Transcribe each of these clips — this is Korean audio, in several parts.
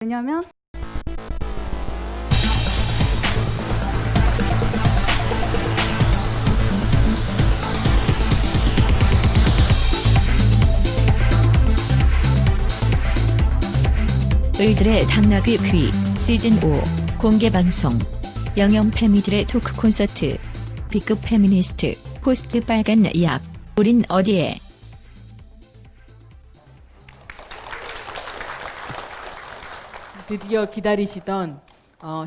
왜냐면 을들의 당나귀 귀 시즌5 공개방송 영영 패미들의 토크 콘서트 B급 페미니스트 포스트 빨간 약 우린 어디에. 드디어 기다리시던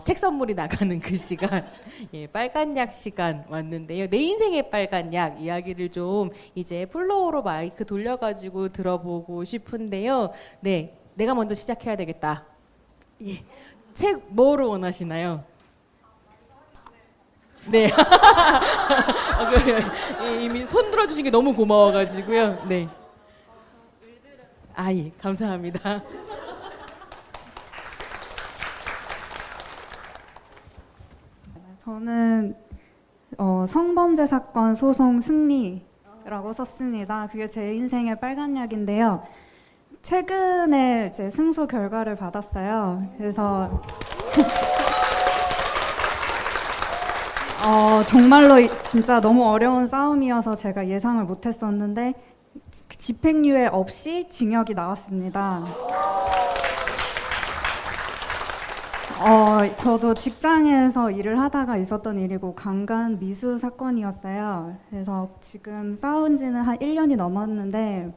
책 선물이 나가는 그 시간, 예, 빨간 약 시간 왔는데요. 내 인생의 빨간 약 이야기를 좀 이제 플로어로 마이크 돌려가지고 들어보고 싶은데요. 네, 내가 먼저 시작해야 되겠다. 예, 책 뭐로 원하시나요? 네. 이미 손 들어주신 게 너무 고마워가지고요. 네. 아, 예, 감사합니다. 저는 성범죄 사건 소송 승리라고 썼습니다. 그게 제 인생의 빨간 약인데요. 최근에 이제 승소 결과를 받았어요. 그래서 정말로 진짜 너무 어려운 싸움이어서 제가 예상을 못했었는데 집행유예 없이 징역이 나왔습니다. 저도 직장에서 일을 하다가 있었던 일이고 강간 미수 사건이었어요. 그래서 지금 싸운 지는 한 1년이 넘었는데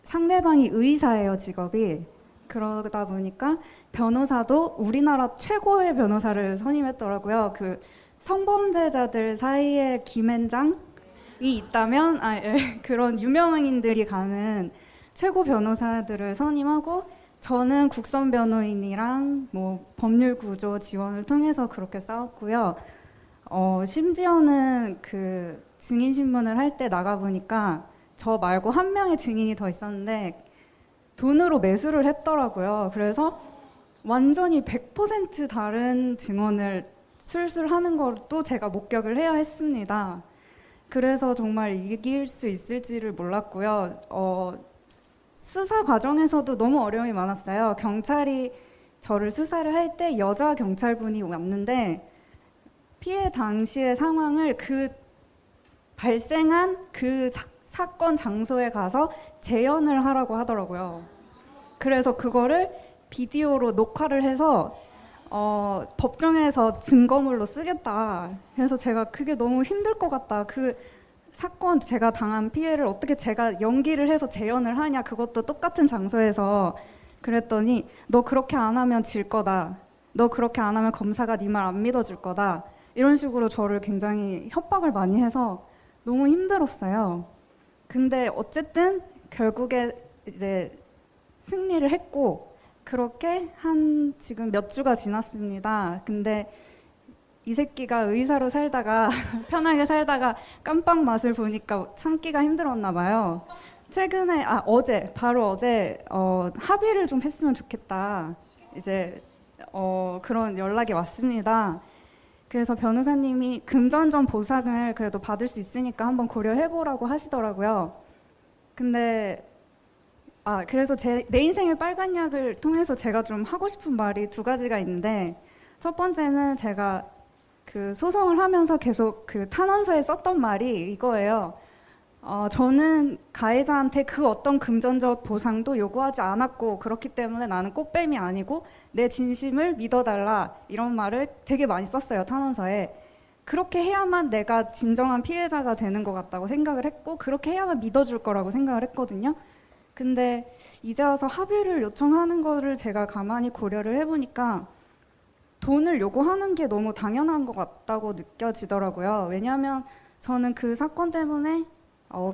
상대방이 의사예요, 직업이. 그러다 보니까 변호사도 우리나라 최고의 변호사를 선임했더라고요. 그 성범죄자들 사이에 김앤장이 있다면 그런 유명인들이 가는 최고 변호사들을 선임하고 저는 국선 변호인이랑 뭐 법률 구조 지원을 통해서 그렇게 싸웠고요. 심지어는 그 증인 신문을 할 때 나가 보니까 저 말고 한 명의 증인이 더 있었는데 돈으로 매수를 했더라고요. 그래서 완전히 100% 다른 증언을 술술 하는 것도 제가 목격을 해야 했습니다. 그래서 정말 이길 수 있을지를 몰랐고요. 수사 과정에서도 너무 어려움이 많았어요. 경찰이 저를 수사를 할 때 여자 경찰분이 왔는데 피해 당시의 상황을 발생한 그 사건 장소에 가서 재연을 하라고 하더라고요. 그래서 그거를 비디오로 녹화를 해서 법정에서 증거물로 쓰겠다. 그래서 제가 그게 너무 힘들 것 같다. 그 사건 제가 당한 피해를 어떻게 제가 연기를 해서 재연을 하냐, 그것도 똑같은 장소에서. 그랬더니 너 그렇게 안 하면 질 거다, 너 그렇게 안 하면 검사가 네 말 안 믿어줄 거다, 이런 식으로 저를 굉장히 협박을 많이 해서 너무 힘들었어요. 근데 어쨌든 결국에 이제 승리를 했고 그렇게 한 지금 몇 주가 지났습니다. 근데 이 새끼가 의사로 살다가 편하게 살다가 깜빵 맛을 보니까 참기가 힘들었나 봐요. 최근에 바로 어제 합의를 좀 했으면 좋겠다, 이제 그런 연락이 왔습니다. 그래서 변호사님이 금전적 보상을 그래도 받을 수 있으니까 한번 고려해보라고 하시더라고요. 근데 그래서 내 인생의 빨간 약을 통해서 제가 좀 하고 싶은 말이 두 가지가 있는데, 첫 번째는 제가 그 소송을 하면서 계속 그 탄원서에 썼던 말이 이거예요. 저는 가해자한테 그 어떤 금전적 보상도 요구하지 않았고 그렇기 때문에 나는 꽃뱀이 아니고 내 진심을 믿어달라, 이런 말을 되게 많이 썼어요, 탄원서에. 그렇게 해야만 내가 진정한 피해자가 되는 것 같다고 생각을 했고 그렇게 해야만 믿어줄 거라고 생각을 했거든요. 근데 이제 와서 합의를 요청하는 거를 제가 가만히 고려를 해보니까 돈을 요구하는 게 너무 당연한 것 같다고 느껴지더라고요. 왜냐하면 저는 그 사건 때문에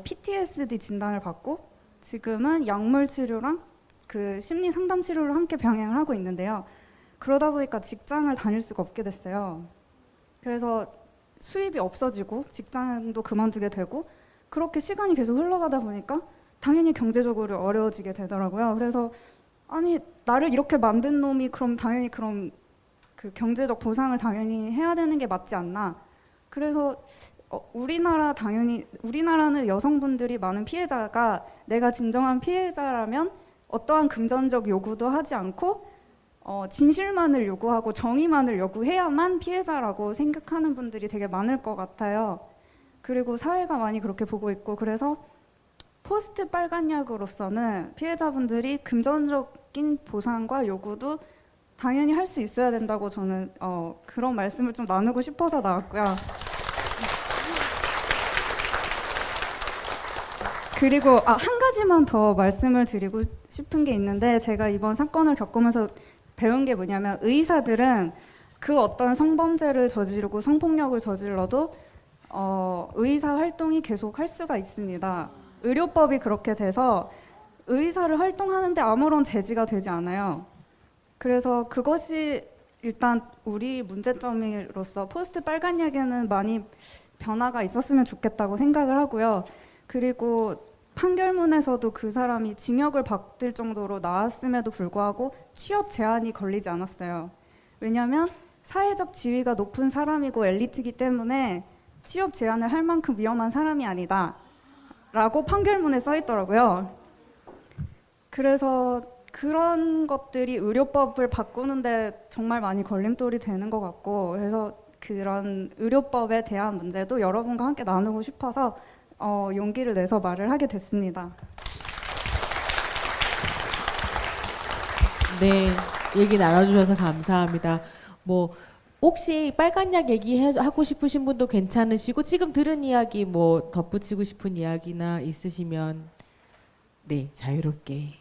PTSD 진단을 받고 지금은 약물 치료랑 그 심리 상담 치료를 함께 병행을 하고 있는데요. 그러다 보니까 직장을 다닐 수가 없게 됐어요. 그래서 수입이 없어지고 직장도 그만두게 되고 그렇게 시간이 계속 흘러가다 보니까 당연히 경제적으로 어려워지게 되더라고요. 그래서 아니, 나를 이렇게 만든 놈이 그럼 당연히 그 경제적 보상을 당연히 해야 되는 게 맞지 않나. 그래서 우리나라는 여성분들이 많은 피해자가, 내가 진정한 피해자라면 어떠한 금전적 요구도 하지 않고 진실만을 요구하고 정의만을 요구해야만 피해자라고 생각하는 분들이 되게 많을 것 같아요. 그리고 사회가 많이 그렇게 보고 있고, 그래서 포스트 빨간약으로서는 피해자분들이 금전적인 보상과 요구도 당연히 할 수 있어야 된다고 저는 그런 말씀을 좀 나누고 싶어서 나왔고요. 그리고 한 가지만 더 말씀을 드리고 싶은 게 있는데, 제가 이번 사건을 겪으면서 배운 게 뭐냐면, 의사들은 그 어떤 성범죄를 저지르고 성폭력을 저질러도 의사 활동이 계속 할 수가 있습니다. 의료법이 그렇게 돼서 의사를 활동하는데 아무런 제지가 되지 않아요. 그래서 그것이 일단 우리 문제점으로서 포스트 빨간약에는 많이 변화가 있었으면 좋겠다고 생각을 하고요. 그리고 판결문에서도 그 사람이 징역을 받을 정도로 나왔음에도 불구하고 취업 제한이 걸리지 않았어요. 왜냐하면 사회적 지위가 높은 사람이고 엘리트이기 때문에 취업 제한을 할 만큼 위험한 사람이 아니다 라고 판결문에 써 있더라고요. 그래서 그런 것들이 의료법을 바꾸는데 정말 많이 걸림돌이 되는 것 같고, 그래서 그런 의료법에 대한 문제도 여러분과 함께 나누고 싶어서 용기를 내서 말을 하게 됐습니다. 네, 얘기 나눠주셔서 감사합니다. 뭐 혹시 빨간약 얘기하고 싶으신 분도 괜찮으시고, 지금 들은 이야기 뭐 덧붙이고 싶은 이야기나 있으시면 네, 자유롭게.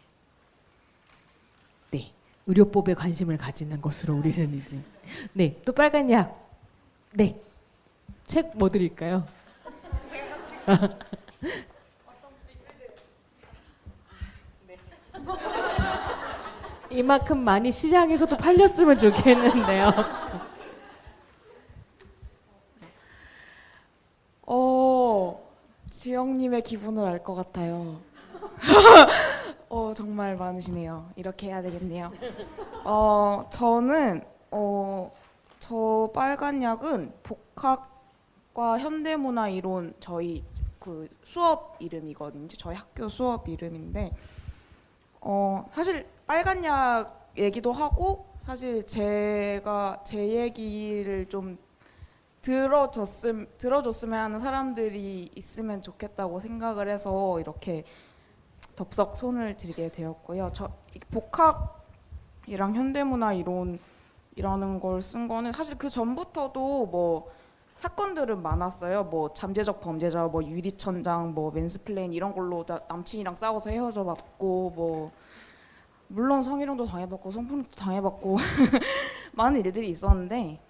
네, 의료법에 관심을 가지는 것으로 우리는 이제 네, 또 빨간약. 네, 책 뭐 드릴까요? 이만큼 많이 시장에서도 팔렸으면 좋겠는데요. 지영님의 기분을 알 것 같아요. 정말 많으시네요. 이렇게 해야 되겠네요. 저는 저 빨간 약은 복학과 현대문화 이론 저희 그 수업 이름이거든요. 저희 학교 수업 이름인데 사실 빨간 약 얘기도 하고, 사실 제가 제 얘기를 좀 들어줬으면 하는 사람들이 있으면 좋겠다고 생각을 해서 이렇게 덥석 손을 들게 되었고요. 복학이랑 현대문화 이론이라는 걸 쓴 거는 사실 그 전부터도 뭐 사건들은 많았어요. 뭐 잠재적 범죄자, 뭐 유리천장, 뭐 맨스플레인 이런 걸로 남친이랑 싸워서 헤어져 봤고, 뭐 물론 성희롱도 당해봤고 성폭력도 당해봤고 많은 일들이 있었는데,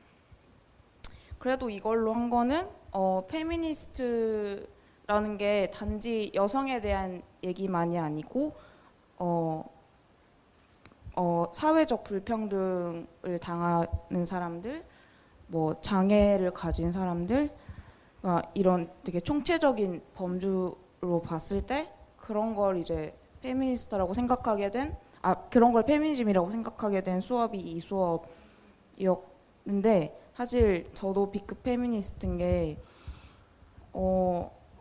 그래도 이걸로 한 거는 페미니스트라는 게 단지 여성에 대한 얘기만이 아니고 사회적 불평등을 당하는 사람들, 뭐 장애를 가진 사람들, 이런 되게 총체적인 범주로 봤을 때 그런 걸 이제 페미니스트라고 생각하게 된, 그런 걸 페미니즘이라고 생각하게 된 수업이 이 수업이었는데, 사실 저도 B급 페미니스트인 게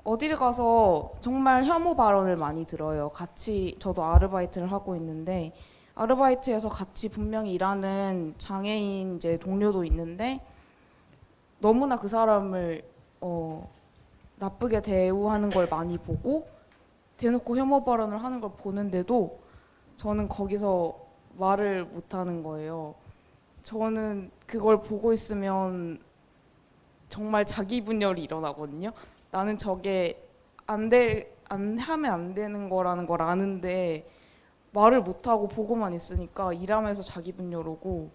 어디를 가서 정말 혐오 발언을 많이 들어요. 같이 저도 아르바이트를 하고 있는데, 아르바이트에서 같이 분명히 일하는 장애인 이제 동료도 있는데 너무나 그 사람을 나쁘게 대우하는 걸 많이 보고 대놓고 혐오 발언을 하는 걸 보는데도 저는 거기서 말을 못하는 거예요. 저는 그걸 보고 있으면 정말 자기 분열이 일어나거든요. 나는 저게 하면 안 되는 거라는 걸 아는데 말을 못하고 보고만 있으니까 일하면서 자기 분열 오고,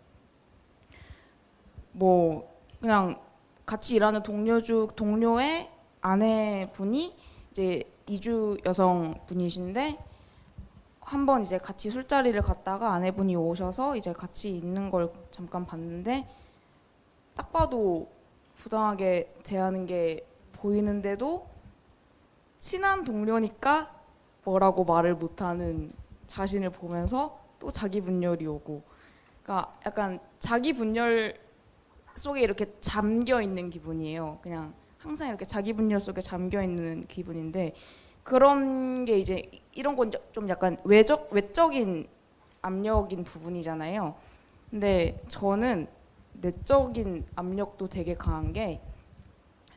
뭐 그냥 같이 일하는 동료의 아내분이 이제 이주 여성 분이신데, 한번 이제 같이 술자리를 갔다가 아내분이 오셔서 이제 같이 있는 걸 잠깐 봤는데, 딱 봐도 부당하게 대하는 게 보이는데도 친한 동료니까 뭐라고 말을 못하는 자신을 보면서 또 자기 분열이 오고, 그러니까 약간 자기 분열 속에 이렇게 잠겨 있는 기분이에요. 그냥 항상 이렇게 자기 분열 속에 잠겨 있는 기분인데, 그런 게 이제 이런 건 좀 약간 외적인 압력인 부분이잖아요. 근데 저는 내적인 압력도 되게 강한 게,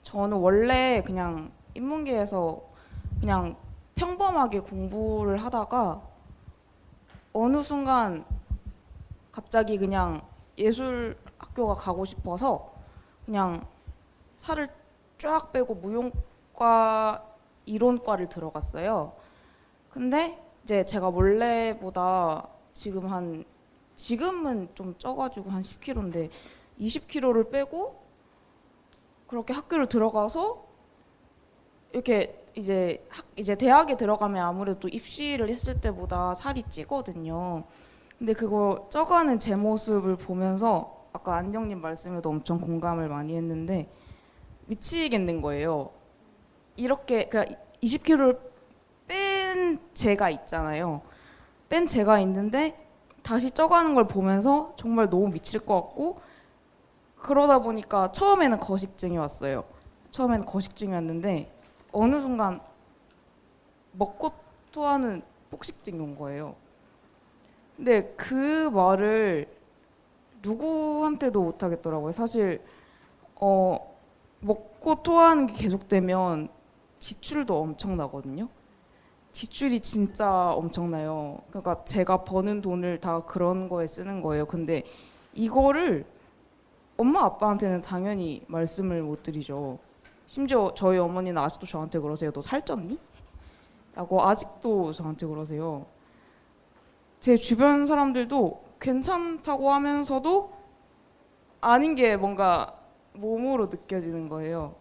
저는 원래 그냥 인문계에서 그냥 평범하게 공부를 하다가 어느 순간 갑자기 그냥 예술 학교가 가고 싶어서 그냥 살을 쫙 빼고 무용과 이론과를 들어갔어요. 근데 이제 제가 원래보다 지금은 좀 쪄가지고 한 10kg인데 20kg를 빼고 그렇게 학교를 들어가서 이렇게 이제 대학에 들어가면 아무래도 입시를 했을 때보다 살이 찌거든요. 근데 그거 쪄가는 제 모습을 보면서 아까 안정님 말씀에도 엄청 공감을 많이 했는데 미치겠는 거예요. 이렇게 그러니까 20kg를 뺀 제가 있잖아요. 뺀 제가 있는데 다시 쪄가는 걸 보면서 정말 너무 미칠 것 같고, 그러다 보니까 처음에는 거식증이 왔어요. 처음에는 거식증이 왔는데 어느 순간 먹고 토하는 폭식증이 온 거예요. 근데 그 말을 누구한테도 못 하겠더라고요. 사실 먹고 토하는 게 계속되면 지출도 엄청나거든요. 지출이 진짜 엄청나요. 그러니까 제가 버는 돈을 다 그런 거에 쓰는 거예요. 근데 이거를 엄마 아빠한테는 당연히 말씀을 못 드리죠. 심지어 저희 어머니는 아직도 저한테 그러세요. 너 살쪘니? 라고 아직도 저한테 그러세요. 제 주변 사람들도 괜찮다고 하면서도 아닌 게 뭔가 몸으로 느껴지는 거예요.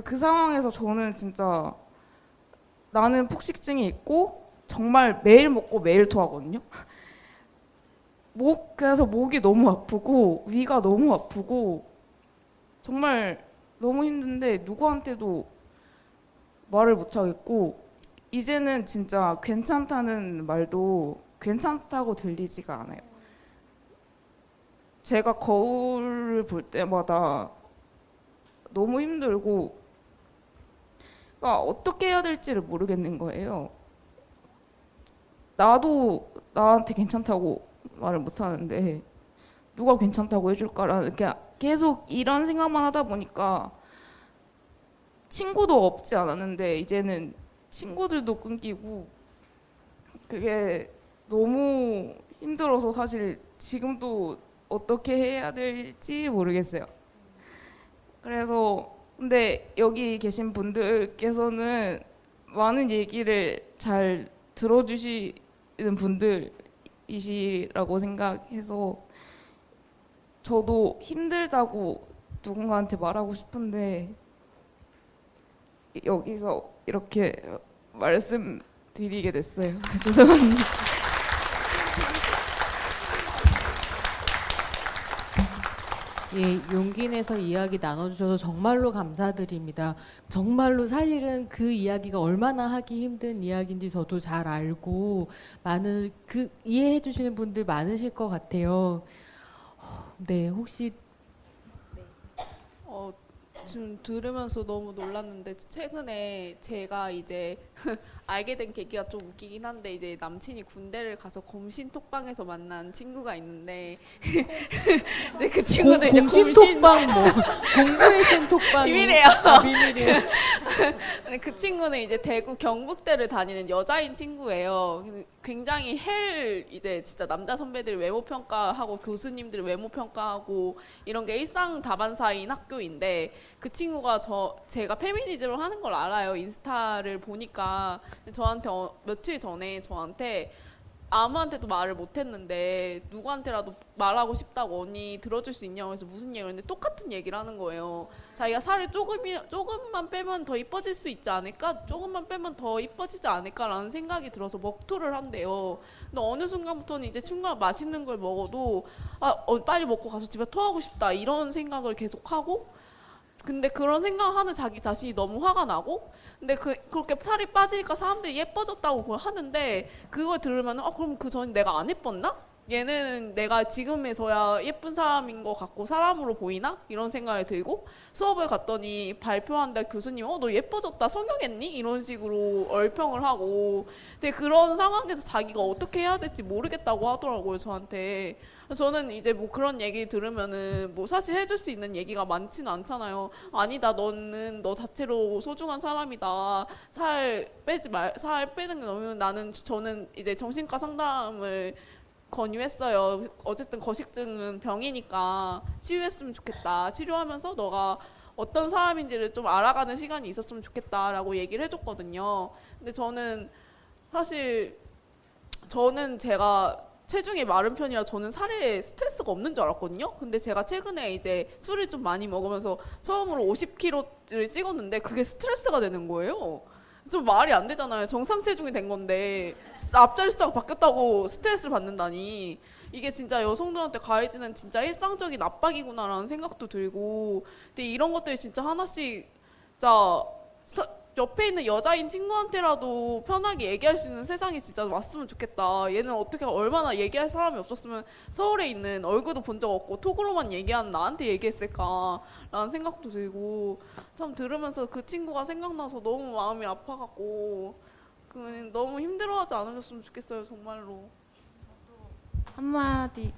그 상황에서 저는 진짜 나는 폭식증이 있고 정말 매일 먹고 매일 토하거든요. 그래서 목이 너무 아프고 위가 너무 아프고 정말 너무 힘든데 누구한테도 말을 못 하겠고, 이제는 진짜 괜찮다는 말도 괜찮다고 들리지가 않아요. 제가 거울을 볼 때마다 너무 힘들고, 그러니까 어떻게 해야 될지를 모르겠는 거예요. 나도 나한테 괜찮다고 말을 못 하는데 누가 괜찮다고 해줄까라는 계속 이런 생각만 하다 보니까 친구도 없지 않았는데 이제는 친구들도 끊기고, 그게 너무 힘들어서 사실 지금도 어떻게 해야 될지 모르겠어요. 그래서 근데 여기 계신 분들께서는 많은 얘기를 잘 들어주시는 분들이시라고 생각해서 저도 힘들다고 누군가한테 말하고 싶은데 여기서 이렇게 말씀드리게 됐어요. 죄송합니다. 예, 용기 내서 이야기 나눠주셔서 정말로 감사드립니다. 정말로 사실은 그 이야기가 얼마나 하기 힘든 이야기인지 저도 잘 알고 많은 이해해 주시는 분들 많으실 것 같아요. 네, 혹시 지금 들으면서 너무 놀랐는데 최근에 제가 이제 알게 된 계기가 좀 웃기긴 한데, 이제 남친이 군대를 가서 검신 톡방에서 만난 친구가 있는데 이제 그 친구도 이제 공신 톡방 공부의 신 톡방 비밀이에요. 비밀이에요. 근데 그 친구는 이제 대구 경북대를 다니는 여자인 친구예요. 굉장히 이제 진짜 남자 선배들 외모 평가하고 교수님들 외모 평가하고 이런 게 일상 다반사인 학교인데, 그 친구가 제가 페미니즘을 하는 걸 알아요. 인스타를 보니까. 저한테 며칠 전에 저한테 아무한테도 말을 못했는데 누구한테라도 말하고 싶다고, 언니 들어줄 수 있냐고 해서 무슨 얘기를 했는데 똑같은 얘기를 하는 거예요. 자기가 살을 조금만 빼면 더 이뻐질 수 있지 않을까? 조금만 빼면 더 이뻐지지 않을까라는 생각이 들어서 먹토를 한대요. 근데 어느 순간부터는 이제 친구가 맛있는 걸 먹어도 빨리 먹고 가서 집에 토하고 싶다 이런 생각을 계속하고, 근데 그런 생각하는 자기 자신이 너무 화가 나고, 근데 그렇게 살이 빠지니까 사람들이 예뻐졌다고 그걸 하는데, 그걸 들으면 그럼 그 전에 내가 안 예뻤나? 얘는 내가 지금에서야 예쁜 사람인 것 같고 사람으로 보이나? 이런 생각이 들고 수업을 갔더니 발표한다 교수님 너 예뻐졌다 성형했니? 이런 식으로 얼평을 하고 근데 그런 상황에서 자기가 어떻게 해야 될지 모르겠다고 하더라고요 저한테. 저는 이제 뭐 그런 얘기 들으면은 뭐 사실 해줄 수 있는 얘기가 많지는 않잖아요. 아니다 너는 너 자체로 소중한 사람이다. 살 빼는 게 너무 저는 이제 정신과 상담을 권유했어요. 어쨌든 거식증은 병이니까 치유했으면 좋겠다. 치료하면서 너가 어떤 사람인지를 좀 알아가는 시간이 있었으면 좋겠다라고 얘기를 해줬거든요. 근데 저는 사실 제가 체중이 마른 편이라 저는 살에 스트레스가 없는 줄 알았거든요. 근데 제가 최근에 이제 술을 좀 많이 먹으면서 처음으로 50kg를 찍었는데 그게 스트레스가 되는 거예요. 좀 말이 안 되잖아요. 정상 체중이 된 건데 앞자리 숫자가 바뀌었다고 스트레스를 받는다니 이게 진짜 여성들한테 가해지는 진짜 일상적인 압박이구나라는 생각도 들고 근데 이런 것들이 진짜 하나씩 진짜 옆에 있는 여자인 친구한테라도 편하게 얘기할 수 있는 세상이 진짜 왔으면 좋겠다. 얘는 어떻게 얼마나 얘기할 사람이 없었으면 서울에 있는 얼굴도 본 적 없고 톡으로만 얘기하는 나한테 얘기했을까라는 생각도 들고 참 들으면서 그 친구가 생각나서 너무 마음이 아파갖고 너무 힘들어하지 않으셨으면 좋겠어요 정말로. 한마디.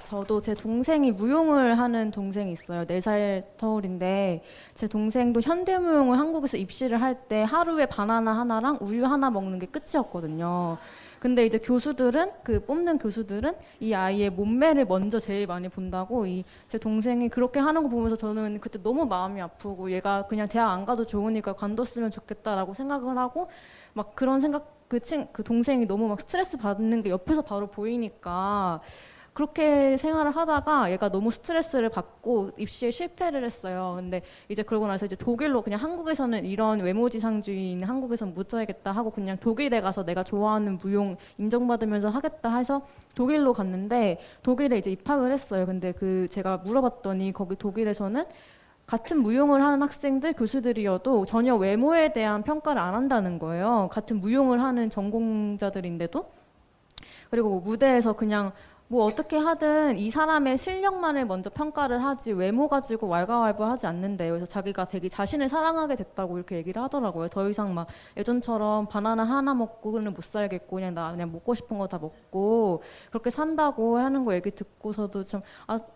저도 제 동생이 무용을 하는 동생이 있어요. 4살 터울인데 제 동생도 현대무용을 한국에서 입시를 할 때 하루에 바나나 하나랑 우유 하나 먹는 게 끝이었거든요. 근데 이제 교수들은 뽑는 교수들은 이 아이의 몸매를 먼저 제일 많이 본다고 제 동생이 그렇게 하는 거 보면서 저는 그때 너무 마음이 아프고 얘가 그냥 대학 안 가도 좋으니까 관뒀으면 좋겠다라고 생각을 하고 막 그런 생각 그 동생이 너무 막 스트레스 받는 게 옆에서 바로 보이니까 그렇게 생활을 하다가 얘가 너무 스트레스를 받고 입시에 실패를 했어요. 근데 이제 그러고 나서 이제 독일로 그냥 한국에서는 이런 외모지상주의는 한국에서는 못 살겠다 하고 그냥 독일에 가서 내가 좋아하는 무용 인정받으면서 하겠다 해서 독일로 갔는데 독일에 이제 입학을 했어요. 근데 제가 물어봤더니 거기 독일에서는 같은 무용을 하는 학생들 교수들이어도 전혀 외모에 대한 평가를 안 한다는 거예요. 같은 무용을 하는 전공자들인데도. 그리고 뭐 무대에서 그냥 뭐 어떻게 하든 이 사람의 실력만을 먼저 평가를 하지 외모 가지고 왈가왈부하지 않는데요. 그래서 자기가 되게 자신을 사랑하게 됐다고 이렇게 얘기를 하더라고요. 더 이상 막 예전처럼 바나나 하나 먹고는 못 살겠고 그냥 먹고 싶은 거 다 먹고 그렇게 산다고 하는 거 얘기 듣고서도 참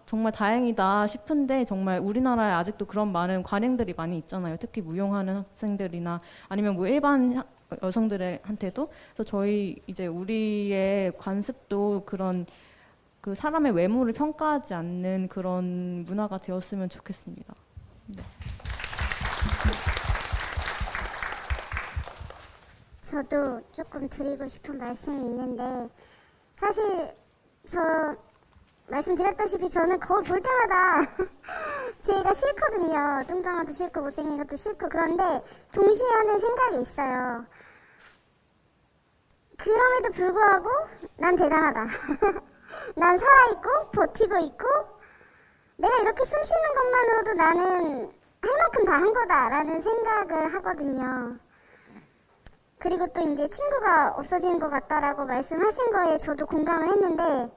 정말 다행이다 싶은데 정말 우리나라에 아직도 그런 많은 관행들이 많이 있잖아요. 특히 무용하는 학생들이나 아니면 뭐 일반 여성들한테도. 그래서 저희 이제 우리의 관습도 그런 그 사람의 외모를 평가하지 않는 그런 문화가 되었으면 좋겠습니다. 네. 저도 조금 드리고 싶은 말씀이 있는데 사실 저 말씀드렸다시피 저는 거울 볼 때마다 제가 싫거든요. 뚱뚱한 것도 싫고 못생긴 것도 싫고 그런데 동시에 하는 생각이 있어요. 그럼에도 불구하고 난 대단하다. 난 살아있고 버티고 있고 내가 이렇게 숨 쉬는 것만으로도 나는 할 만큼 다 한 거다라는 생각을 하거든요. 그리고 또 이제 친구가 없어지는 것 같다라고 말씀하신 거에 저도 공감을 했는데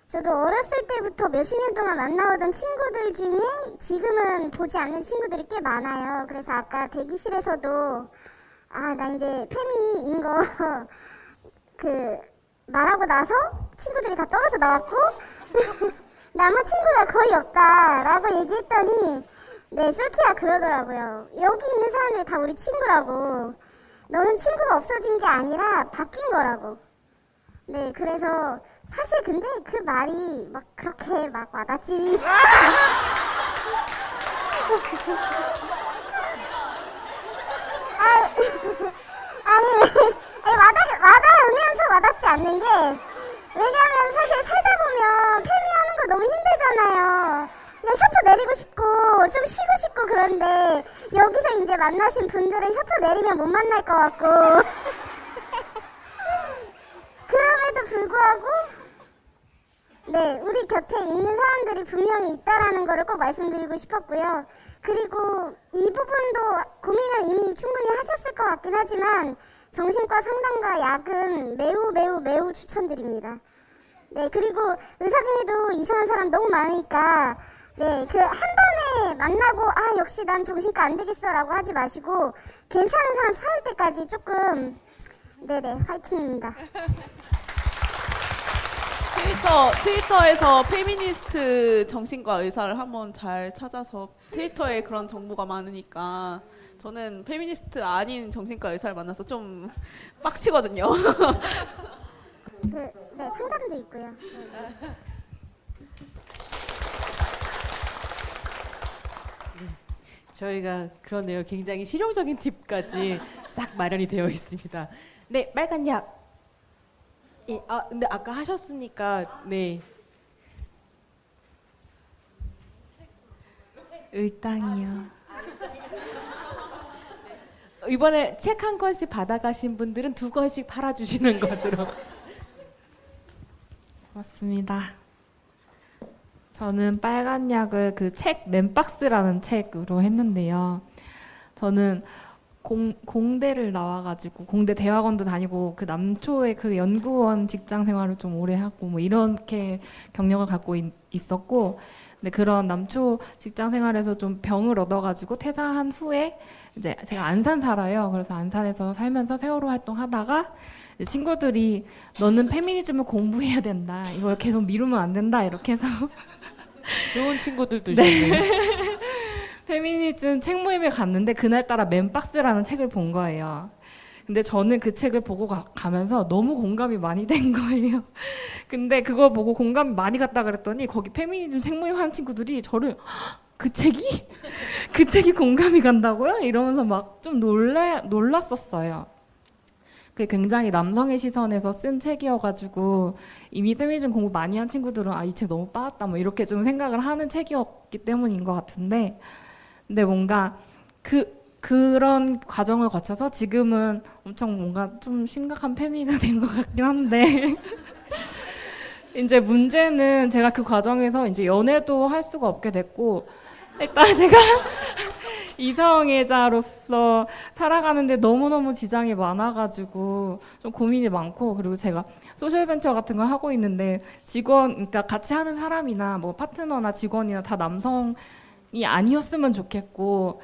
저도 어렸을 때부터 몇십 년 동안 만나오던 친구들 중에 지금은 보지 않는 친구들이 꽤 많아요. 그래서 아까 대기실에서도 나 이제 페미인 거 말하고 나서 친구들이 다 떨어져 나왔고 남은 친구가 거의 없다라고 얘기했더니 네, 솔키가 그러더라고요. 여기 있는 사람들이 다 우리 친구라고. 너는 친구가 없어진 게 아니라 바뀐 거라고. 네, 그래서 사실 근데 그 말이 막 그렇게 막 와닿지. 와닿으면서 와닿지 않는 게 왜냐하면 사실 살다 보면 페미하는 거 너무 힘들잖아요. 그냥 셔터 내리고 싶고 좀 쉬고 싶고 그런데 여기서 이제 만나신 분들은 셔터 내리면 못 만날 것 같고 그럼에도 불구하고 네, 우리 곁에 있는 사람들이 분명히 있다라는 거를 꼭 말씀드리고 싶었고요. 그리고 이 부분도 고민을 이미 충분히 하셨을 것 같긴 하지만 정신과 상담과 약은 매우 매우 매우 추천드립니다. 네, 그리고 의사 중에도 이상한 사람 너무 많으니까 네, 그 한 번에 만나고 아 역시 난 정신과 안 되겠어라고 하지 마시고 괜찮은 사람 찾을 때까지 조금 네네 화이팅입니다. 트위터에서 페미니스트 정신과 의사를 한번 잘 찾아서 트위터에 그런 정보가 많으니까 저는 페미니스트 아닌 정신과 의사를 만나서 좀 빡치거든요. 네, 상담도 있고요. 저희가 그러네요. 굉장히 실용적인 팁까지 싹 마련이 되어 있습니다. 네, 빨간 약. 예, 근데 아까 하셨으니까 네. 을당이요. 이번에 책 한 권씩 받아가신 분들은 2권씩 팔아주시는 것으로. 맞습니다. 저는 빨간 약을 그 책 맨박스라는 책으로 했는데요. 저는 공대를 나와가지고 공대 대학원도 다니고 그 남초의 그 연구원 직장 생활을 좀 오래 하고 뭐 이렇게 경력을 갖고 있었고, 근데 그런 남초 직장 생활에서 좀 병을 얻어가지고 퇴사한 후에 이제 제가 안산 살아요. 그래서 안산에서 살면서 세월호 활동하다가 이제 친구들이 너는 페미니즘을 공부해야 된다. 이걸 계속 미루면 안 된다. 이렇게 해서 좋은 친구들도 있었네요. 페미니즘 책 모임에 갔는데 그날따라 맨박스라는 책을 본 거예요. 근데 저는 그 책을 보고 가면서 너무 공감이 많이 된 거예요. 근데 그거 보고 공감이 많이 갔다 그랬더니 거기 페미니즘 책 모임 하는 친구들이 저를 그 책이 공감이 간다고요? 이러면서 막 좀 놀랐었어요. 그게 굉장히 남성의 시선에서 쓴 책이어가지고 이미 페미니즘 공부 많이 한 친구들은 이 책 너무 빠았다 뭐 이렇게 좀 생각을 하는 책이었기 때문인 것 같은데, 근데 뭔가 그런 과정을 거쳐서 지금은 엄청 뭔가 좀 심각한 페미가 된 것 같긴 한데 이제 문제는 제가 그 과정에서 이제 연애도 할 수가 없게 됐고, 일단 제가 이성애자로서 살아가는데 너무너무 지장이 많아가지고 좀 고민이 많고, 그리고 제가 소셜벤처 같은 걸 하고 있는데 그러니까 같이 하는 사람이나 뭐 파트너나 직원이나 다 남성이 아니었으면 좋겠고,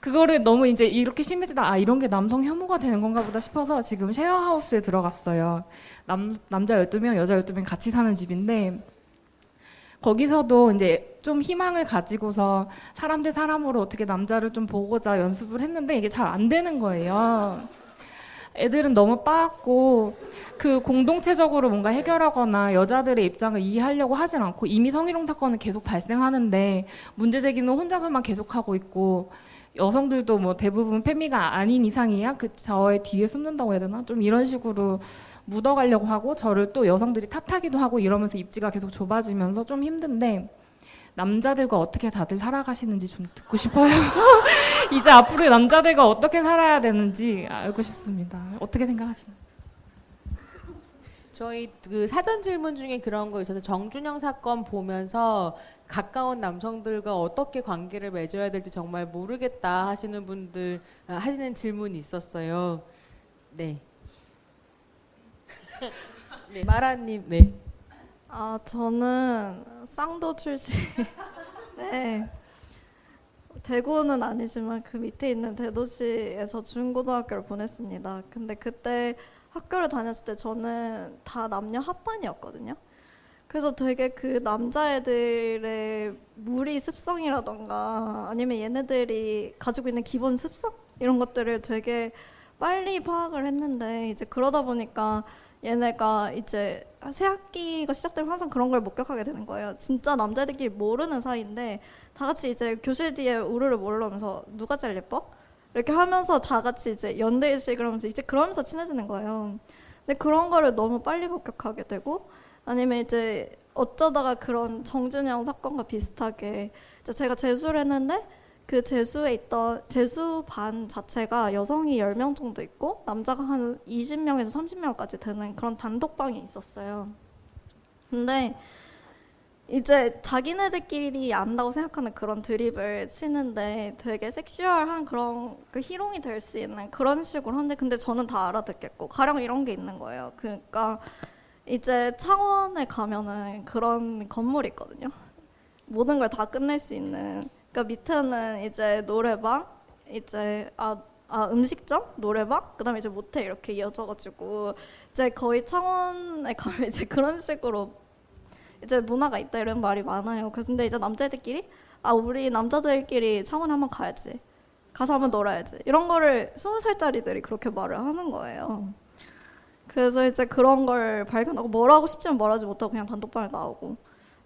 그거를 너무 이제 이렇게 심해지다 이런 게 남성 혐오가 되는 건가 보다 싶어서 지금 쉐어하우스에 들어갔어요. 남자 12명, 여자 12명 같이 사는 집인데, 거기서도 이제 좀 희망을 가지고서 사람 대 사람으로 어떻게 남자를 좀 보고자 연습을 했는데 이게 잘 안 되는 거예요. 애들은 너무 빠았고 그 공동체적으로 뭔가 해결하거나 여자들의 입장을 이해하려고 하진 않고 이미 성희롱 사건은 계속 발생하는데 문제 제기는 혼자서만 계속하고 있고, 여성들도 뭐 대부분 페미가 아닌 이상이야 저의 뒤에 숨는다고 해야 되나? 좀 이런 식으로 묻어가려고 하고 저를 또 여성들이 탓하기도 하고 이러면서 입지가 계속 좁아지면서 좀 힘든데, 남자들과 어떻게 다들 살아가시는지 좀 듣고 싶어요. 이제 앞으로 남자들과 어떻게 살아야 되는지 알고 싶습니다. 어떻게 생각하시나요? 저희 그 사전 질문 중에 그런 거 있어서 정준영 사건 보면서 가까운 남성들과 어떻게 관계를 맺어야 될지 정말 모르겠다 하시는 분들 하시는 질문이 있었어요. 네. 네, 마라님, 네. 저는 쌍도 출신. 네. 대구는 아니지만 그 밑에 있는 대도시에서 중고등학교를 보냈습니다. 근데 그때 학교를 다녔을 때 저는 다 남녀 합반이었거든요. 그래서 되게 그 남자애들의 무리 습성이라던가 아니면 얘네들이 가지고 있는 기본 습성? 이런 것들을 되게 빨리 파악을 했는데, 이제 그러다 보니까 얘네가 이제 새 학기가 시작되면 항상 그런 걸 목격하게 되는 거예요. 진짜 남자들끼리 모르는 사이인데 다 같이 이제 교실 뒤에 우르르 몰려오면서 누가 제일 예뻐? 이렇게 하면서 다 같이 이제 연대의식을 하면서 이제 그러면서 친해지는 거예요. 근데 그런 거를 너무 빨리 목격하게 되고, 아니면 이제 어쩌다가 그런 정준영 사건과 비슷하게 이제 제가 재수를 했는데 그 재수에 있던 재수 반 자체가 여성이 10명 정도 있고 남자가 한 20명에서 30명까지 되는 그런 단독방이 있었어요. 근데 이제 자기네들끼리 안다고 생각하는 그런 드립을 치는데 되게 섹슈얼한 그런 그 희롱이 될 수 있는 그런 식으로 하는데 근데 저는 다 알아듣겠고 가령 이런 게 있는 거예요. 그러니까 이제 창원에 가면은 그런 건물이 있거든요. 모든 걸 다 끝낼 수 있는. 그러니까 밑에는 이제 노래방, 이제 음식점, 노래방, 그다음에 이제 모텔 이렇게 이어져가지고 이제 거의 창원에 가면 이제 그런 식으로 이제 문화가 있다 이런 말이 많아요. 근데 이제 남자애들끼리 우리 남자들끼리 창원에 한번 가야지. 가서 한번 놀아야지. 이런 거를 20살짜리들이 그렇게 말을 하는 거예요. 그래서 이제 그런 걸 발견하고 뭘 하고 싶지만 뭘 하지 못하고 그냥 단톡방에 나오고.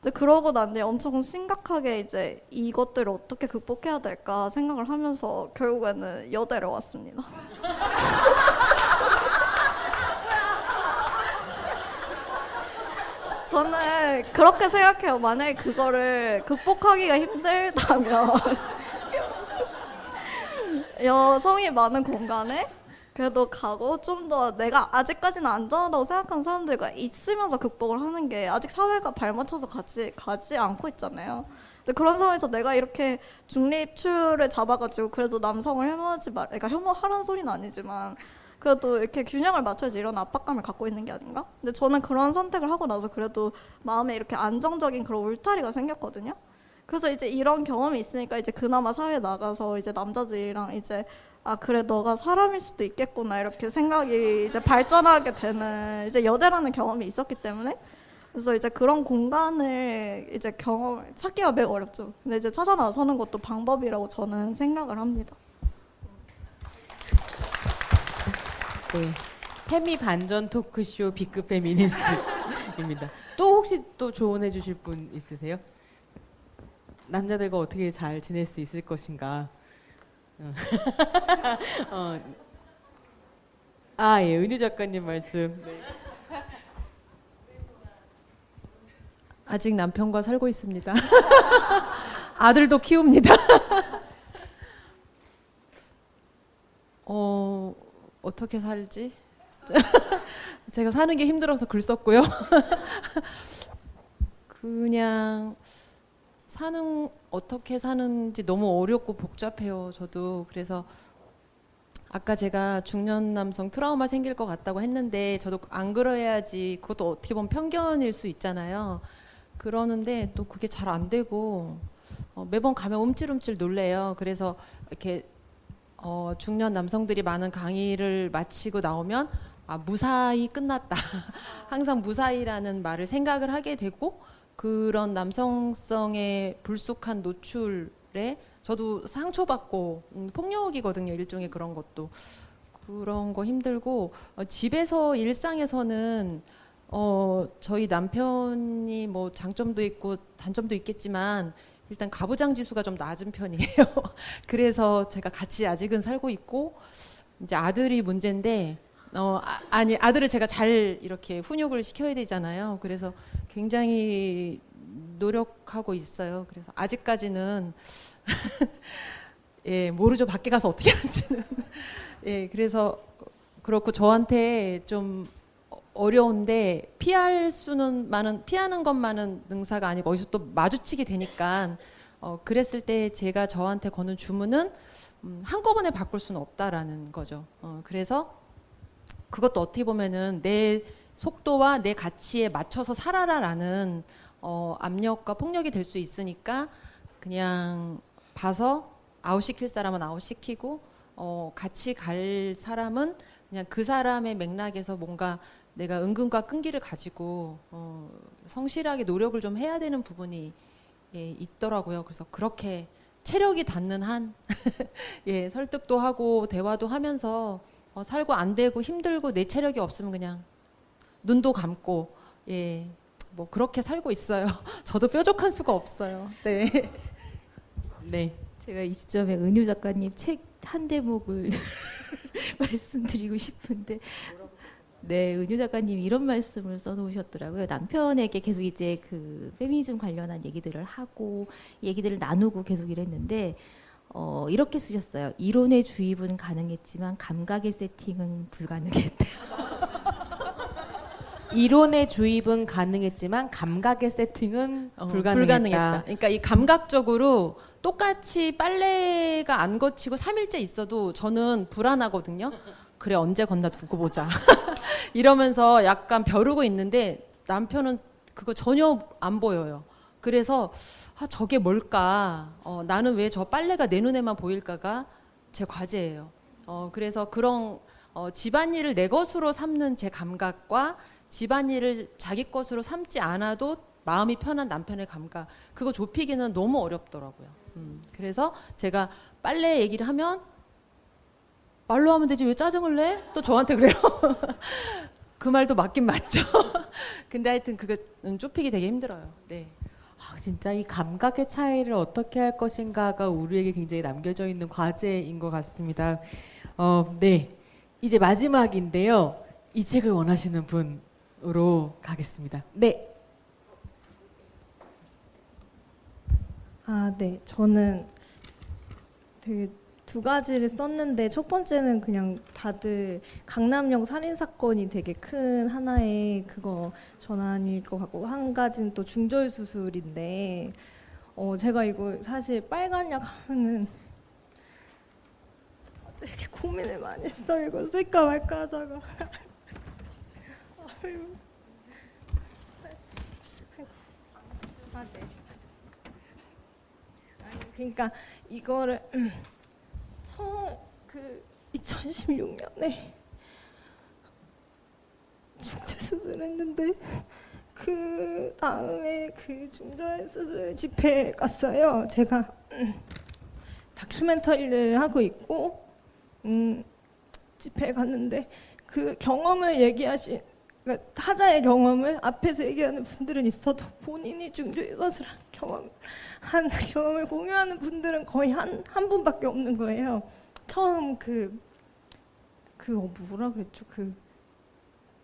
이제 그러고 난 뒤에 엄청 심각하게 이제 이것들을 어떻게 극복해야 될까 생각을 하면서 결국에는 여대를 왔습니다. 저는 그렇게 생각해요. 만약에 그거를 극복하기가 힘들다면 여성이 많은 공간에 그래도 가고 좀 더 내가 아직까지는 안전하다고 생각하는 사람들과 있으면서 극복을 하는 게 아직 사회가 발맞춰서 가지 않고 있잖아요. 근데 그런 상황에서 내가 이렇게 중립추를 잡아가지고 그래도 남성을 그러니까 혐오하라는 소리는 아니지만 그래도 이렇게 균형을 맞춰야지 이런 압박감을 갖고 있는 게 아닌가? 근데 저는 그런 선택을 하고 나서 그래도 마음에 이렇게 안정적인 그런 울타리가 생겼거든요. 그래서 이제 이런 경험이 있으니까 이제 그나마 사회에 나가서 이제 남자들이랑 이제 그래 너가 사람일 수도 있겠구나 이렇게 생각이 이제 발전하게 되는 이제 여대라는 경험이 있었기 때문에 그래서 이제 그런 공간을 이제 찾기가 매우 어렵죠. 근데 이제 찾아 나서는 것도 방법이라고 저는 생각을 합니다. 네. 페미 반전 토크쇼 B급 페미니스트입니다. 또 혹시 또 조언해 주실 분 있으세요? 남자들과 어떻게 잘 지낼 수 있을 것인가? 예, 은유 작가님 말씀. 네. 아직 남편과 살고 있습니다. 아들도 키웁니다. 어떻게 살지? 제가 사는 게 힘들어서 글 썼고요. 그냥 어떻게 사는지 너무 어렵고 복잡해요. 저도 그래서 아까 제가 중년 남성 트라우마 생길 것 같다고 했는데 저도 안 그래야지 그것도 어떻게 보면 편견일 수 있잖아요. 그러는데 또 그게 잘 안 되고 매번 가면 움찔움찔 놀래요. 그래서 이렇게 중년 남성들이 많은 강의를 마치고 나오면 무사히 끝났다. 항상 무사히라는 말을 생각을 하게 되고 그런 남성성의 불쑥한 노출에 저도 상처받고 폭력이거든요. 일종의 그런 것도. 그런 거 힘들고 집에서 일상에서는 저희 남편이 뭐 장점도 있고 단점도 있겠지만 일단 가부장지수가 좀 낮은 편이에요. 그래서 제가 같이 아직은 살고 있고 이제 아들이 문제인데 아들을 제가 잘 이렇게 훈육을 시켜야 되잖아요. 그래서 굉장히 노력하고 있어요. 그래서 아직까지는 예, 모르죠. 밖에 가서 어떻게 하는지는. 예, 그래서 그렇고 저한테 좀 어려운데 피하는 것만은 능사가 아니고 어디서 또 마주치게 되니까 그랬을 때 제가 저한테 거는 주문은 한꺼번에 바꿀 수는 없다라는 거죠. 그래서 그것도 어떻게 보면은 내 속도와 내 가치에 맞춰서 살아라라는 압력과 폭력이 될 수 있으니까 그냥 봐서 아웃시킬 사람은 아웃시키고 같이 갈 사람은 그냥 그 사람의 맥락에서 뭔가 내가 은근과 끈기를 가지고 성실하게 노력을 좀 해야 되는 부분이 있더라고요. 그래서 그렇게 체력이 닿는 한 예, 설득도 하고 대화도 하면서 살고 안 되고 힘들고 내 체력이 없으면 그냥 눈도 감고 예, 뭐 그렇게 살고 있어요. 저도 뾰족한 수가 없어요. 네. 네. 제가 이 시점에 은유 작가님 책 한 대목을 말씀드리고 싶은데 네, 은유 작가님이 이런 말씀을 써놓으셨더라고요. 남편에게 계속 이제 그 페미니즘 관련한 얘기들을 하고 얘기들을 나누고 계속 이랬는데 이렇게 쓰셨어요. 이론의 주입은 가능했지만 감각의 세팅은 불가능했대요. 이론의 주입은 가능했지만 감각의 세팅은 불가능했다. 그러니까 이 감각적으로 똑같이 빨래가 안 거치고 3일째 있어도 저는 불안하거든요. 그래 언제 건다 두고 보자. 이러면서 약간 벼르고 있는데 남편은 그거 전혀 안 보여요. 그래서 저게 뭘까? 나는 왜 저 빨래가 내 눈에만 보일까가 제 과제예요. 그래서 그런 집안일을 내 것으로 삼는 제 감각과 집안일을 자기 것으로 삼지 않아도 마음이 편한 남편의 감각, 그거 좁히기는 너무 어렵더라고요. 그래서 제가 빨래 얘기를 하면 말로 하면 되지 왜 짜증을 내? 또 저한테 그래요. 그 말도 맞긴 맞죠. 근데 하여튼 그거 좁히기 되게 힘들어요. 네. 진짜 이 감각의 차이를 어떻게 할 것인가가 우리에게 굉장히 남겨져 있는 과제인 것 같습니다. 네, 이제 마지막인데요. 이 책을 원하시는 분으로 가겠습니다. 네. 네. 저는 되게 두 가지를 썼는데 첫 번째는 그냥 다들 강남역 살인 사건이 되게 큰 하나의 그거 전환일 것 같고, 한 가지는 또 중절 수술인데 제가 이거 사실 빨간 약 하면은 되게 고민을 많이 했어요. 이거 쓸까 말까 하다가 네. 그러니까 이거를 그 2016년에 중절 수술했는데 그 다음에 그 중절 수술 집회 갔어요. 제가 다큐멘터리를 하고 있고 집회에 갔는데 그 경험을 그러니까 타자의 경험을 앞에서 얘기하는 분들은 있어도 본인이 중절 수술한 경험을 공유하는 분들은 거의 한 분밖에 없는 거예요. 처음 뭐라 그랬죠?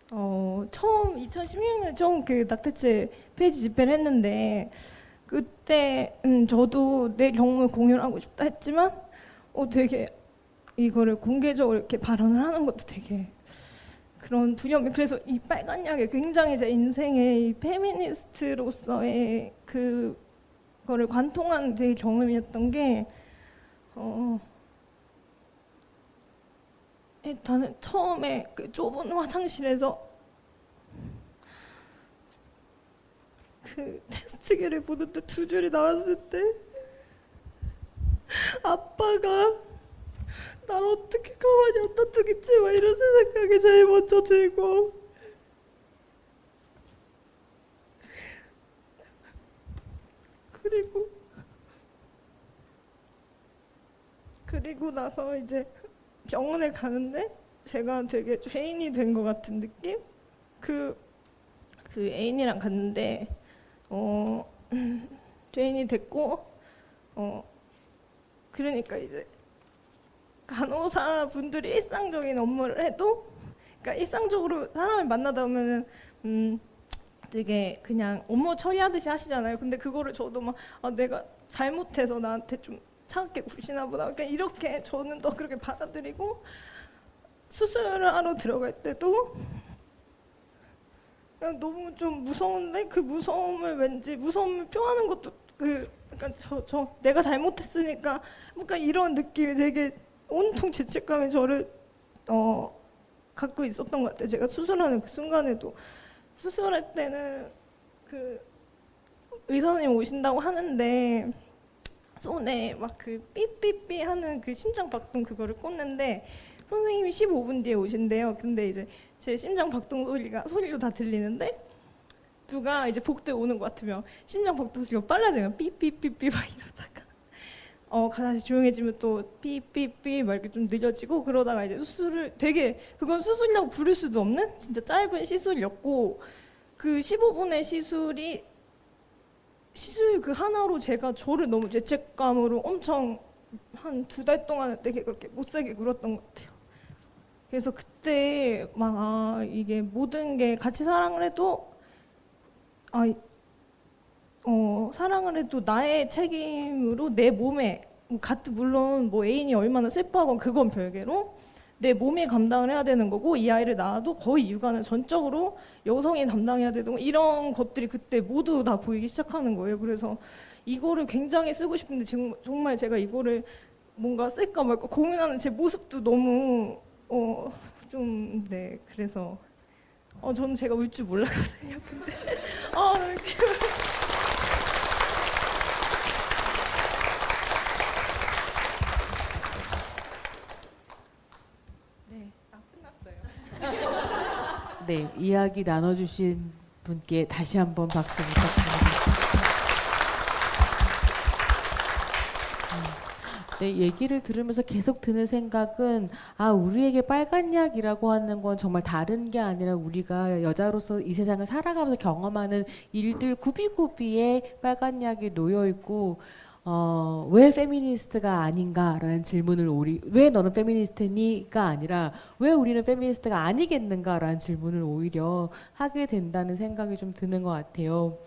처음 2016년에 처음 그 낙태죄 폐지 집회를 했는데 그때 저도 내 경험을 공유를 하고 싶다 했지만 되게 이거를 공개적으로 이렇게 발언을 하는 것도 되게 그런 두려움이, 그래서 이 빨간 약이 굉장히 제 인생의 이 페미니스트로서의 그거를 관통한 되게 경험이었던 게 일단은 처음에 그 좁은 화장실에서 그 테스트기를 보는데 두 줄이 나왔을 때 아빠가 날 어떻게 가만히 안 놔두겠지 막 이런 생각이 제일 먼저 들고, 그리고 나서 이제 병원에 가는데 제가 되게 죄인이 된 것 같은 느낌? 그 애인이랑 갔는데 죄인이 됐고 그러니까 이제 간호사 분들이 일상적인 업무를 해도, 그러니까 일상적으로 사람을 만나다 보면은 되게 그냥 업무 처리하듯이 하시잖아요. 근데 그거를 저도 막 내가 잘못해서 나한테 좀 차갑게 구시나 보다, 그러니까 이렇게 저는 더 그렇게 받아들이고, 수술을 하러 들어갈 때도 그냥 너무 좀 무서운데 그 무서움을 표하는 것도 약간 내가 잘못했으니까 뭔가 이런 느낌이 되게 온통 죄책감이 저를 갖고 있었던 것 같아요. 제가 수술하는 그 순간에도, 수술할 때는 그 의사님 오신다고 하는데 손에 막 그 삐삐삐 하는 그 심장 박동 그거를 꽂는데 선생님이 15분 뒤에 오신대요. 근데 이제 제 심장 박동 소리로 다 들리는데 누가 이제 복도에 오는 것 같으면 심장 박동 소리가 빨라져요. 삐삐삐삐 막 이러다가 다시 조용해지면 또 삐삐삐 막 이렇게 좀 느려지고, 그러다가 이제 수술을 되게, 그건 수술이라고 부를 수도 없는 진짜 짧은 시술이었고, 그 15분의 시술 그 하나로 제가 저를 너무 죄책감으로 엄청 한 2달 동안 되게 그렇게 못살게 굴었던 것 같아요. 그래서 그때 막 이게 모든 게 같이 사랑을 해도 사랑을 해도 나의 책임으로 내 몸에 물론 뭐 애인이 얼마나 슬퍼하건 그건 별개로 내 몸이 감당을 해야 되는 거고 이 아이를 낳아도 거의 육아는 전적으로 여성이 담당해야 되는 거 이런 것들이 그때 모두 다 보이기 시작하는 거예요. 그래서 이거를 굉장히 쓰고 싶은데 정말 제가 이거를 뭔가 쓸까 말까 고민하는 제 모습도 너무 좀 네 그래서 저는 제가 울 줄 몰랐거든요. 근데 이렇게 네, 이야기 나눠주신 분께 다시 한번 박수 부탁드립니다. 네, 얘기를 들으면서 계속 드는 생각은 우리에게 빨간 약이라고 하는 건 정말 다른 게 아니라 우리가 여자로서 이 세상을 살아가면서 경험하는 일들 구비구비에 빨간 약이 놓여 있고 왜 페미니스트가 아닌가라는 질문을 왜 너는 페미니스트니가 아니라 왜 우리는 페미니스트가 아니겠는가라는 질문을 오히려 하게 된다는 생각이 좀 드는 것 같아요.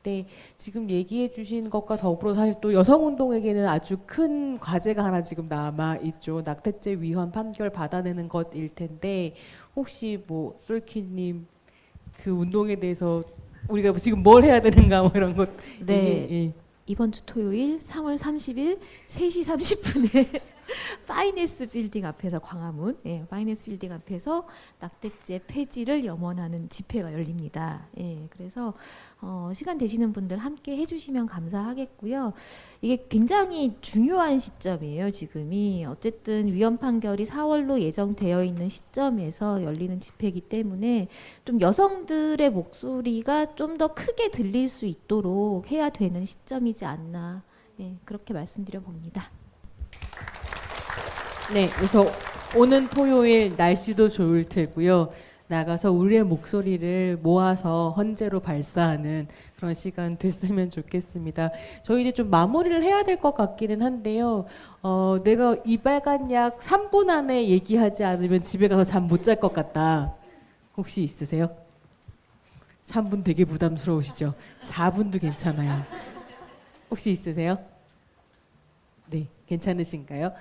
네, 지금 얘기해 주신 것과 더불어 사실 또 여성운동에게는 아주 큰 과제가 하나 지금 남아있죠. 낙태죄 위헌 판결 받아내는 것일 텐데 혹시 뭐 솔키님 그 운동에 대해서 우리가 지금 뭘 해야 되는가 뭐 이런 것. 네. 예. 이번 주 토요일 3월 30일 3시 30분에 파이낸스 빌딩 앞에서 광화문 파이낸스 빌딩 앞에서 낙태죄 폐지를 염원하는 집회가 열립니다. 그래서 시간 되시는 분들 함께 해주시면 감사하겠고요. 이게 굉장히 중요한 시점이에요. 지금이 어쨌든 위헌 판결이 4월로 예정되어 있는 시점에서 열리는 집회이기 때문에 좀 여성들의 목소리가 좀 더 크게 들릴 수 있도록 해야 되는 시점이지 않나 그렇게 말씀드려 봅니다. 네, 그래서 오는 토요일 날씨도 좋을 테고요. 나가서 우리의 목소리를 모아서 헌재로 발사하는 그런 시간 됐으면 좋겠습니다. 저희 이제 좀 마무리를 해야 될 것 같기는 한데요. 내가 이 빨간 약 3분 안에 얘기하지 않으면 집에 가서 잠 못 잘 것 같다. 혹시 있으세요? 3분 되게 부담스러우시죠? 4분도 괜찮아요. 혹시 있으세요? 네, 괜찮으신가요?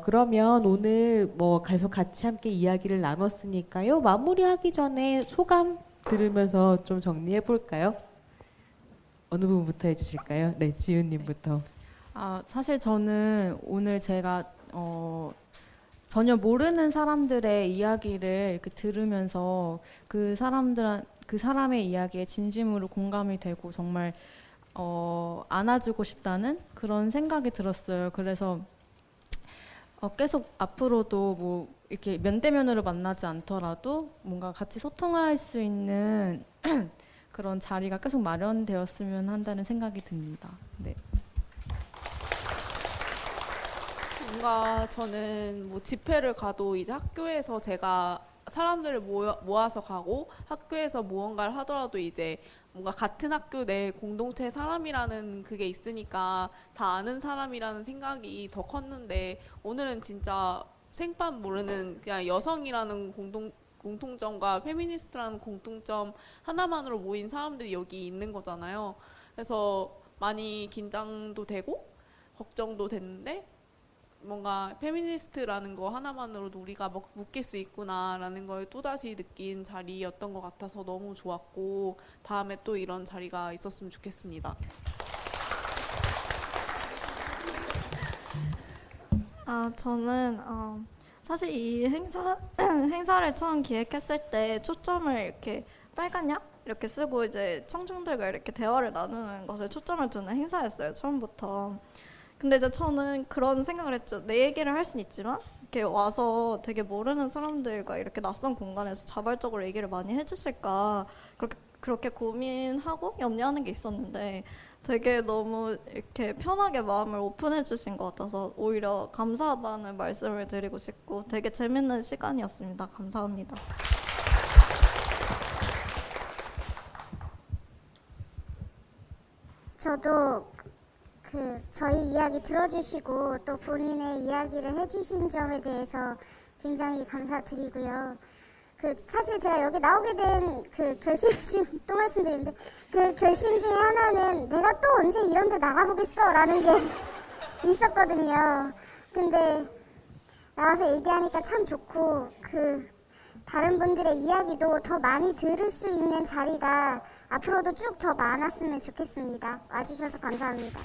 그러면 오늘 뭐 계속 같이 함께 이야기를 나눴으니까요. 마무리하기 전에 소감 들으면서 좀 정리해 볼까요? 어느 분부터 해주실까요? 네, 지은님부터. 사실 저는 오늘 제가 전혀 모르는 사람들의 이야기를 이렇게 들으면서 그 사람의 이야기에 진심으로 공감이 되고 정말 안아주고 싶다는 그런 생각이 들었어요. 그래서 계속 앞으로도 뭐 이렇게 면대면으로 만나지 않더라도 뭔가 같이 소통할 수 있는 그런 자리가 계속 마련되었으면 한다는 생각이 듭니다. 네. 뭔가 저는 뭐 집회를 가도 이제 학교에서 제가 사람들을 모아서 가고 학교에서 무언가를 하더라도 이제 뭔가 같은 학교 내 공동체 사람이라는 그게 있으니까 다 아는 사람이라는 생각이 더 컸는데 오늘은 진짜 생판 모르는 그냥 여성이라는 공통점과 페미니스트라는 공통점 하나만으로 모인 사람들이 여기 있는 거잖아요. 그래서 많이 긴장도 되고 걱정도 됐는데 뭔가 페미니스트라는 거 하나만으로도 우리가 묶일 수 있구나라는 걸 또다시 느낀 자리였던 것 같아서 너무 좋았고 다음에 또 이런 자리가 있었으면 좋겠습니다. 저는 사실 이 행사를 처음 기획했을 때 초점을 이렇게 빨간 약 이렇게 쓰고 이제 청중들과 이렇게 대화를 나누는 것을 초점을 두는 행사였어요. 처음부터. 근데 이제 저는 그런 생각을 했죠. 내 얘기를 할 수는 있지만 이렇게 와서 되게 모르는 사람들과 이렇게 낯선 공간에서 자발적으로 얘기를 많이 해주실까 그렇게 고민하고 염려하는 게 있었는데 되게 너무 이렇게 편하게 마음을 오픈해 주신 것 같아서 오히려 감사하다는 말씀을 드리고 싶고 되게 재밌는 시간이었습니다. 감사합니다. 저도 저희 이야기 들어주시고 또 본인의 이야기를 해주신 점에 대해서 굉장히 감사드리고요. 사실 제가 여기 나오게 된 결심 중 또 말씀드리는데 그 결심 중에 하나는 내가 또 언제 이런 데 나가보겠어 라는 게 있었거든요. 근데 나와서 얘기하니까 참 좋고 다른 분들의 이야기도 더 많이 들을 수 있는 자리가 앞으로도 쭉 더 많았으면 좋겠습니다. 와주셔서 감사합니다.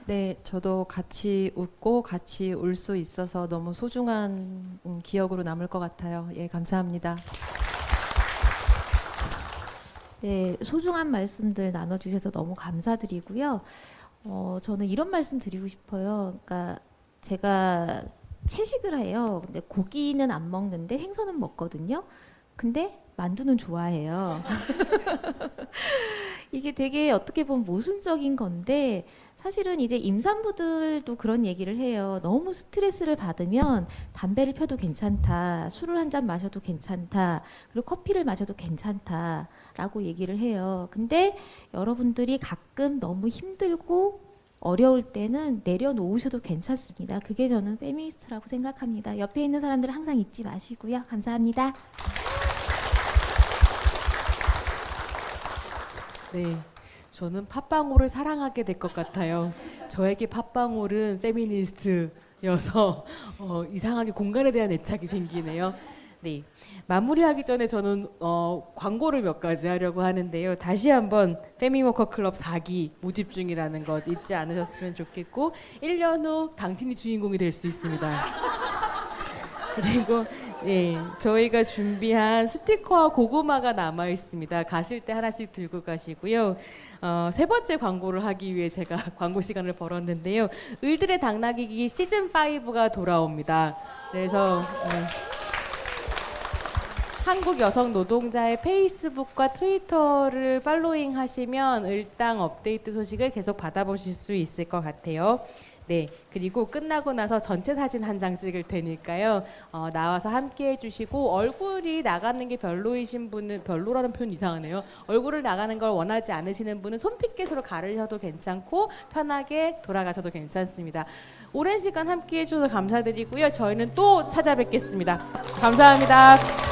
네, 저도 같이 웃고 같이 울 수 있어서 너무 소중한 기억으로 남을 것 같아요. 예, 감사합니다. 네, 소중한 말씀들 나눠주셔서 너무 감사드리고요. 저는 이런 말씀 드리고 싶어요. 그러니까 제가 채식을 해요. 근데 고기는 안 먹는데 생선은 먹거든요. 근데 만두는 좋아해요. 이게 되게 어떻게 보면 모순적인 건데 사실은 이제 임산부들도 그런 얘기를 해요. 너무 스트레스를 받으면 담배를 펴도 괜찮다. 술을 한 잔 마셔도 괜찮다. 그리고 커피를 마셔도 괜찮다라고 얘기를 해요. 근데 여러분들이 가끔 너무 힘들고 어려울 때는 내려놓으셔도 괜찮습니다. 그게 저는 페미니스트라고 생각합니다. 옆에 있는 사람들은 항상 잊지 마시고요. 감사합니다. 네, 저는 팥방울을 사랑하게 될 것 같아요. 저에게 팥방울은 페미니스트여서 이상하게 공간에 대한 애착이 생기네요. 네, 마무리하기 전에 저는 광고를 몇 가지 하려고 하는데요. 다시 한번 페미워커 클럽 4기 모집 중이라는 것 잊지 않으셨으면 좋겠고 1년 후 당신이 주인공이 될 수 있습니다. 그리고 예, 저희가 준비한 스티커와 고구마가 남아 있습니다. 가실 때 하나씩 들고 가시고요. 세 번째 광고를 하기 위해 제가 광고 시간을 벌었는데요. 을들의 당나귀기 시즌 5가 돌아옵니다. 그래서 한국 여성 노동자의 페이스북과 트위터를 팔로잉 하시면 을당 업데이트 소식을 계속 받아보실 수 있을 것 같아요. 네, 그리고 끝나고 나서 전체 사진 한 장 찍을 테니까요. 나와서 함께 해주시고 얼굴이 나가는 게 별로이신 분은 별로라는 표현 이상하네요. 얼굴을 나가는 걸 원하지 않으시는 분은 손핏개수로 가르셔도 괜찮고 편하게 돌아가셔도 괜찮습니다. 오랜 시간 함께 해주셔서 감사드리고요. 저희는 또 찾아뵙겠습니다. 감사합니다.